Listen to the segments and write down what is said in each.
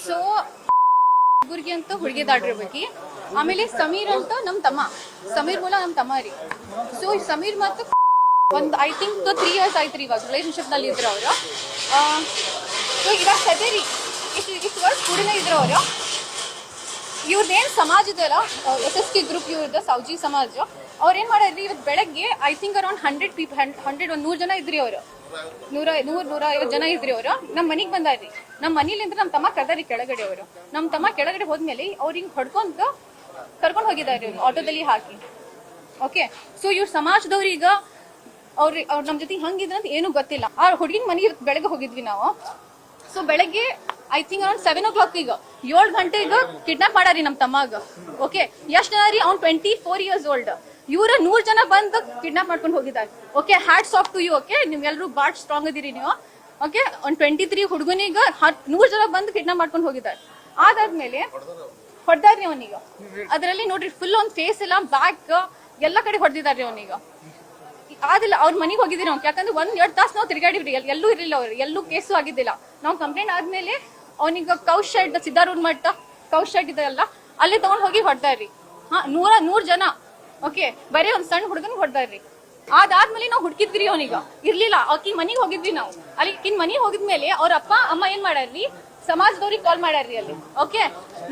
So ಹುಡುಗಿ ಅಂತ ಹುಡುಗಿ ದಾಟಿರ್ಬೇಕು. ಆಮೇಲೆ ಸಮೀರ್ ಅಂತ ನಮ್ ತಮ್ಮ, ಸಮೀರ್ ಮೂಲ ನಮ್ ತಮ್ಮ ರೀ. ಸೊ ಸಮೀರ್ ಮತ್ತು ಒಂದು ಐ ಥಿಂಕ್ 3 years ಆಯ್ತು ರೀ ಇವಾಗ ರಿಲೇಶನ್ಶಿಪ್ ನಲ್ಲಿ ಇದ್ರು ಅವರು. ಸೊ ಇವಾಗ ಸದ್ಯ ರೀ ಇಷ್ಟು ವರ್ಷ ಕೂಡನೇ ಇದ್ರು ಅವರು. ಇವ್ರದ್ದೇನು ಸಮಾಜ ಇದೆಯಲ್ಲ, SSK ಗ್ರೂಪ್ ಇವ್ರದ್ದು ಸೌಜಿ ಸಮಾಜ, ಅವ್ರು ಏನು ಮಾಡ್ಯಾರ್ರಿ ಇವತ್ತು ಬೆಳಗ್ಗೆ ಐ ಥಿಂಕ್ ಅರೌಂಡ್ 100 ಜನ ಇದ್ರಿ ಅವರು. 150 ಜನ ಇದ್ರಿ ಅವರು. ನಮ್ಮ ಮನೆಗೆ ಬಂದಾರ್ರಿ. ನಮ್ಮ ಮನೇಲಿಂದ ನಮ್ಮ ತಮ್ಮ ಕರ್ದಾರಿ ಕೆಳಗಡೆ ಅವರು. ನಮ್ಮ ತಮ್ಮ ಕೆಳಗಡೆ ಹೋದ್ಮೇಲೆ ಅವ್ರು ಹಿಂಗೆ ಹೊಡ್ಕೊಂತ ಕರ್ಕೊಂಡು ಹೋಗಿದ್ದಾರೆ ಆಟೋದಲ್ಲಿ ಹಾಕಿ. ಓಕೆ, ಸೊ ಇವ್ರ ಸಮಾಜದವ್ರೀಗ ಅವ್ರು ನಮ್ಮ ಜೊತೆ ಹಂಗಿದ್ರೆ ಅಂತ ಏನೂ ಗೊತ್ತಿಲ್ಲ. ಆ ಹುಡುಗಿನ ಮನೆಗೆ ಬೆಳಗ್ಗೆ ಹೋಗಿದ್ವಿ ನಾವು. ಸೊ ಬೆಳಗ್ಗೆ ಐ ಥಿಂಕ್ ಅರೌಂಡ್ 7 o'clock ಈಗ 7 ಗಂಟೆಗೆ ಕಿಡ್ನಾಪ್ ಮಾಡಾರಿ ನಮ್ಮ ತಮ್ಮಾಗ. ಓಕೆ, ಎಷ್ಟು ಜನ ರೀ? ಅವ್ನು 24 years old. ಇವ್ರ 100 ಜನ ಬಂದು ಕಿಡ್ನಾಪ್ ಮಾಡ್ಕೊಂಡು ಹೋಗಿದ್ದಾರೆ. Okay, hats off to you. Okay, ನೀವೆಲ್ಲರೂ ಭಾಳ ಸ್ಟ್ರಾಂಗ್ ಅದೀರಿ ನೀವು. ಓಕೆ, ಒಂದು 23 ಹುಡುಗನಿಗ 100 ಜನ ಬಂದು ಕಿಡ್ನಾಪ್ ಮಾಡ್ಕೊಂಡು ಹೋಗಿದ್ದಾರೆ. ಅದಾದ್ಮೇಲೆ ಹೊಡೆದಾರ್ರಿ ಅವನಿಗ. ಅದರಲ್ಲಿ ನೋಡ್ರಿ ಫುಲ್ ಅವ್ನ ಫೇಸ್ ಎಲ್ಲ ಬ್ಯಾಕ್ ಎಲ್ಲ ಕಡೆ ಹೊಡೆದಿದ್ದಾರೆ ಅವನಿಗ. ಆದಿಲ್ಲ, ಅವ್ರ ಮನೆಗೆ ಹೋಗಿದ್ದೀವಿ ನಾವು. ಯಾಕಂದ್ರೆ 1-2 ತಾಸು ನಾವು ತಿರುಗಾಡಿವ್ರಿ, ಎಲ್ಲೂ ಇರಲಿಲ್ಲ ಅವ್ರು, ಎಲ್ಲೂ ಕೇಸು ಆಗಿದ್ದಿಲ್ಲ. ನಾವು ಕಂಪ್ಲೇಂಟ್ ಆದ್ಮೇಲೆ ಅವನಿಗ ಕೌಶ್ ಶೆಡ್, ಸಿದ್ದಾರೂಢ ಮಟ್ಟ ಕೌಶ್ ಶೆಡ್ ಇದೆಲ್ಲ, ಅಲ್ಲಿ ತಗೊಂಡ್ ಹೋಗಿ ಹೊಡೆದಾರ್ರಿ. 100 ಜನ. ಓಕೆ, ಬರೀ ಒಂದ್ ಸಣ್ಣ ಹುಡುಗನ್ ಹೊಡೆದಾರ್ರಿ. ಅದಾದ್ಮೇಲೆ ನಾವು ಹುಡುಕಿದ್ವಿ ಅವನಿಗ, ಇರ್ಲಿಲ್ಲ. ಆಕಿ ಮನೆಗೆ ಹೋಗಿದ್ವಿ ನಾವು. ಅಲ್ಲಿ ಮನೆಗೆ ಹೋಗಿದ್ಮೇಲೆ ಅವ್ರ ಅಪ್ಪ ಅಮ್ಮ ಏನ್ ಮಾಡ್ಯಾರ್ರಿ, ಸಮಾಜದವ್ರಿಗೆ ಕಾಲ್ ಮಾಡ್ಯಾರ್ರಿ ಅಲ್ಲಿ. ಓಕೆ,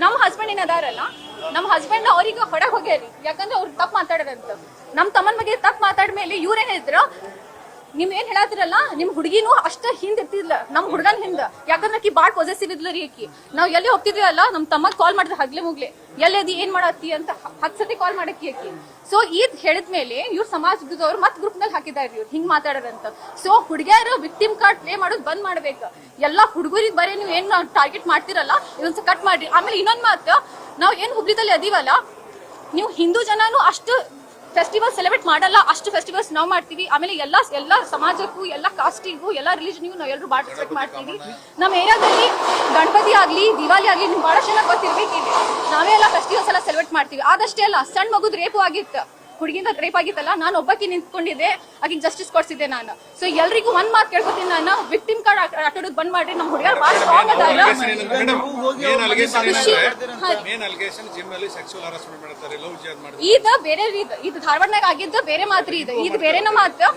ನಮ್ಮ ಹಸ್ಬೆಂಡ್ ಏನದಾರಲ್ಲ, ನಮ್ಮ ಹಸ್ಬೆಂಡ್ ಅವ್ರಿಗೆ ಹೊಡಕ್ ಹೋಗ್ಯಾರಿ. ಯಾಕಂದ್ರೆ ಅವ್ರು ತಪ್ಪು ಮಾತಾಡ್ರಂತ. ನಮ್ ತಮ್ಮನ ಬಗ್ಗೆ ತಪ್ಪು ಮಾತಾಡ್ಮೇಲೆ ಇವ್ರೇನ್ ಹೇಳಿದ್ರು, ನೀವ್ ಏನ್ ಹೇಳತ್ತಿರಲ್ಲ, ನಿಮ್ ಹುಡುಗಿನೂ ಅಷ್ಟ ಹಿಂದ್ ಇರ್ತಿದ್ಲ ನಮ್ ಹುಡುಗನ್ ಹಿಂದ. ಯಾಕಂದ್ರೆ ಆಕಿ ಬಾಳ್ ಪಾಸಿಟಿವ್ ಇದ್ಲ ರೀ ಆಕಿ. ನಾವ್ ಎಲ್ಲಿ ಹೋಗ್ತಿದ್ವಿ ಅಲ್ಲ, ನಮ್ ತಮ್ಮಗ್ ಕಾಲ್ ಮಾಡಿದ್ರೆ ಹಗ್ಲೆ ಮುಗ್ಲೆ ಎಲ್ಲಿ ಏನ್ ಮಾಡತ್ತಿ ಅಂತ 10 ಸತಿ ಕಾಲ್ ಮಾಡಕ್ಕಿ ಆಕಿ. ಸೊ ಇದ್ ಹೇಳಿದ್ಮೇಲೆ ಇವ್ರ ಸಮಾಜದವ್ರು ಮತ್ ಗ್ರೂಪ್ ನಲ್ಲಿ ಹಾಕಿದಾರೆ ಇವ್ರು ಹಿಂಗ್ ಮಾತಾಡೋದಂತ. ಸೊ ಹುಡುಗಿಯರು ವಿಕ್ಟಿಮ್ ಕಾರ್ಡ್ ಪ್ಲೇ ಮಾಡೋದು ಬಂದ್ ಮಾಡ್ಬೇಕು. ಎಲ್ಲಾ ಹುಡುಗರಿಗೆ ಬರೀ ನೀವು ಏನ್ ಟಾರ್ಗೆಟ್ ಮಾಡ್ತಿರಲ್ಲ, ಇದೊಂದ್ಸ ಕಟ್ ಮಾಡ್ರಿ. ಆಮೇಲೆ ಇನ್ನೊಂದ್ ಮಾತು, ನಾವ್ ಏನ್ ಹುಬ್ಳಿದಲ್ಲಿ ಅದೀವಲ್ಲ, ನೀವು ಹಿಂದೂ ಜನನು ಅಷ್ಟು ಫೆಸ್ಟಿವಲ್ ಸೆಲೆಬ್ರೇಟ್ ಮಾಡಲ್ಲ, ಅಷ್ಟು ಫೆಸ್ಟಿವಲ್ಸ್ ನಾವು ಮಾಡ್ತೀವಿ. ಆಮೇಲೆ ಎಲ್ಲಾ ಸಮಾಜಕ್ಕೂ, ಎಲ್ಲಾ ಕಾಸ್ಟಿಗೂ, ಎಲ್ಲಾ ರಿಲಿಜನ್ಗೂ ನಾವು ಎಲ್ಲರೂ ಭಾಳ ರೆಸ್ಪೆಕ್ಟ್ ಮಾಡ್ತೀವಿ. ನಮ್ಮ ಏರಿಯಾದಲ್ಲಿ ಗಣಪತಿ ಆಗ್ಲಿ, ದಿವಾಲಿ ಆಗ್ಲಿ, ನಿಮ್ಗೆ ಬಹಳ ಚೆನ್ನಾಗಿ ಗೊತ್ತಿರ್ಬೇಕು. ಇಲ್ಲಿ ನಾವೇ ಎಲ್ಲ ಫೆಸ್ಟಿವಲ್ಸ್ ಎಲ್ಲ ಸೆಲೆಬ್ರೇಟ್ ಮಾಡ್ತೀವಿ. ಆದಷ್ಟೇ ಅಲ್ಲ, ಸಣ್ಣ ಮಗುದ್ ರೇಪು ಆಗಿತ್ತು, ಹುಡುಗಿಂದ ರೇಪ್ ಆಗಿತ್ತಲ್ಲ, ನಾನು ಒಬ್ಬಾಕಿ ನಿಂತ್ಕೊಂಡಿದ್ದೆ, ಆಕಿಗೆ ಜಸ್ಟಿಸ್ ಕೊಡ್ಸಿದ್ದೆ ನಾನು. ಸೊ ಎಲ್ರಿಗೂ ಒಂದ್ ಮಾತು ಕೇಳ್ಕೊತೀನಿ ನಾನು, ವಿಕ್ಟಿಮ್ ಕಾರ್ಡ್ ಆಟೋಡೋದು ಬಂದ್ ಮಾಡ್ರಿ. ನಮ್ಮ ಹುಡುಗರು ಭಾಳ ಸ್ಟ್ರಾಂಗ್ ಅದಾರ. ಇದು ಬೇರೆ, ಇದು ಧಾರವಾಡನಾಗ ಆಗಿದ್ದು ಬೇರೆ ಮಾತ್ರ, ಇದು ಬೇರೆನ ಮಾತು.